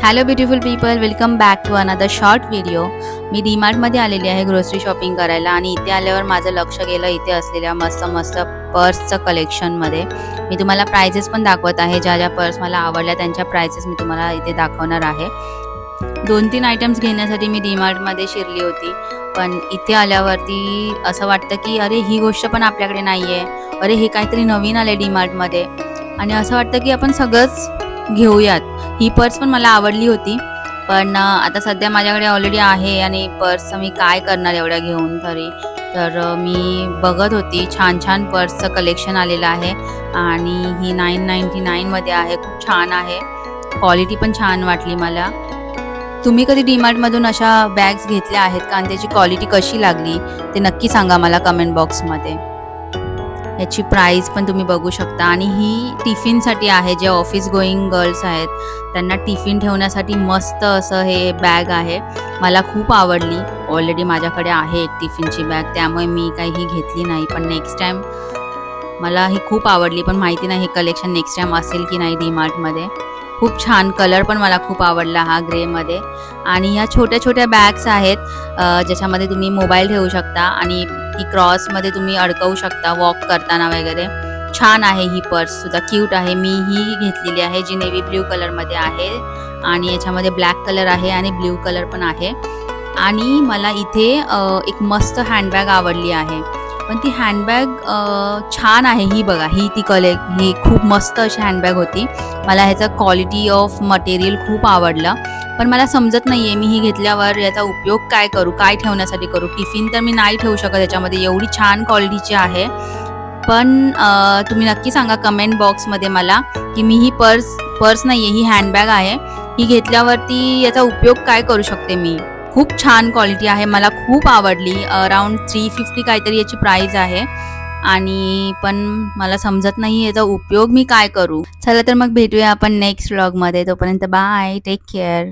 Hello beautiful people, welcome back to another short video. मी डीमार्टमध्ये आलेली आहे ग्रोसरी शॉपिंग करायला आणि इथे आल्यावर माझं लक्ष गेलं इथे असलेल्या मस्त मस्त पर्सचं कलेक्शनमध्ये. मी तुम्हाला प्राइजेस पण दाखवत आहे. ज्या ज्या पर्स मला आवडल्या त्यांच्या प्राइजेस मी तुम्हाला इथे दाखवणार आहे. 2-3 आयटम्स घेण्यासाठी मी डीमार्टमध्ये शिरली होती, पण इथे आल्यावरती असं वाटतं की अरे ही गोष्ट पण आपल्याकडे नाही आहे, अरे हे काहीतरी नवीन आलं आहे डीमार्टमध्ये आणि असं वाटतं की आपण सगळंच घेऊयात. ही पर्स पण मला आवडली होती, पण आता सध्या माझ्याकडे ऑलरेडी आहे आणि पर्सचं मी काय करणार एवढ्या घेऊन तरी. तर मी बघत होती, छान छान पर्सचं कलेक्शन आलेलं आहे आणि ही 999 मध्ये आहे. खूप छान आहे, क्वालिटी पण छान वाटली मला. तुम्ही कधी डीमार्टमधून अशा बॅग्स घेतल्या आहेत का आणि त्याची क्वालिटी कशी लागली ते नक्की सांगा मला कमेंट बॉक्समध्ये. याची प्राइस पण तुम्ही बघू शकता आणि ही टिफिनसाठी आहे. जे ऑफिस गोईंग गर्ल्स आहेत त्यांना टिफिन ठेवण्यासाठी मस्त असं हे बॅग आहे. मला खूप आवडली. ऑलरेडी माझ्याकडे आहे एक टिफिनची बॅग, त्यामुळे मी काही ही घेतली नाही, पण नेक्स्ट टाइम मला ही खूप आवडली. पण माहिती नाही हे कलेक्शन नेक्स्ट टाइम असेल की नाही डीमार्टमध्ये. खूप छान कलर पण मला खूप आवडला हा ग्रेमध्ये. आणि ह्या छोट्या छोट्या बॅग्स आहेत ज्याच्यामध्ये तुम्ही मोबाईल ठेवू शकता आणि ही क्रॉसमध्ये तुम्ही अडकवू शकता वॉक करताना वगैरे. छान आहे ही पर्ससुद्धा, क्यूट आहे. मी ही घेतलेली आहे जी नेव्ही ब्ल्यू कलरमध्ये आहे आणि याच्यामध्ये ब्लॅक कलर आहे आणि ब्ल्यू कलर पण आहे. आणि मला इथे एक मस्त हँडबॅग आवडली आहे, पण ती हँडबॅग छान आहे. ही बघा, ही खूप मस्त अशी हँडबॅग होती. मला ह्याचा क्वालिटी ऑफ मटेरियल खूप आवडलं, पण मला समजत नाही आहे मी ही घेतल्यावर याचा उपयोग काय करू, काय ठेवण्यासाठी करू. टिफिन तर मी नाही ठेवू शकत याच्यामध्ये, एवढी छान क्वालिटीची आहे. पण तुम्ही नक्की सांगा कमेंट बॉक्समध्ये मला की मी ही पर्स नाही आहे, ही हँडबॅग आहे, ही घेतल्यावरती याचा उपयोग काय करू शकते मी. खूप छान क्वालिटी आहे, मला खूप आवडली. अराउंड 350 काहीतरी याची प्राइस आहे आणि पण मला समजत नाही याचा उपयोग मी काय करू. चला तर मग भेटूया आपण नेक्स्ट व्लॉगमध्ये. तोपर्यंत बाय, टेक केअर.